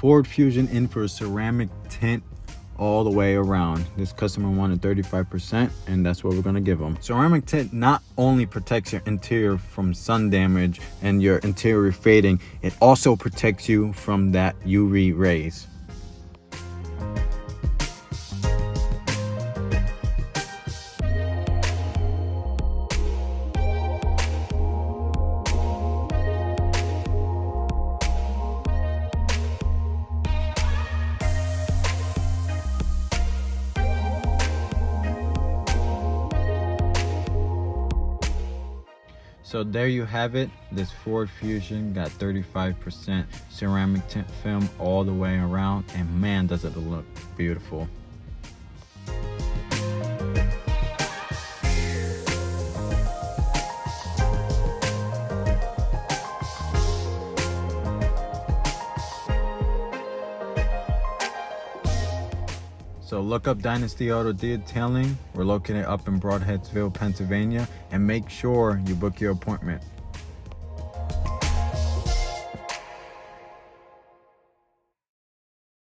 Ford Fusion in for a ceramic tint all the way around. This customer wanted 35%, and that's what we're gonna give them. Ceramic tint not only protects your interior from sun damage and your interior fading, it also protects you from that UV rays. So there you have it. This Ford Fusion got 35% ceramic tint film all the way around, and man, does it look beautiful. So look up Dynasty Auto Detailing. We're located up in Brodheadsville, Pennsylvania, and make sure you book your appointment.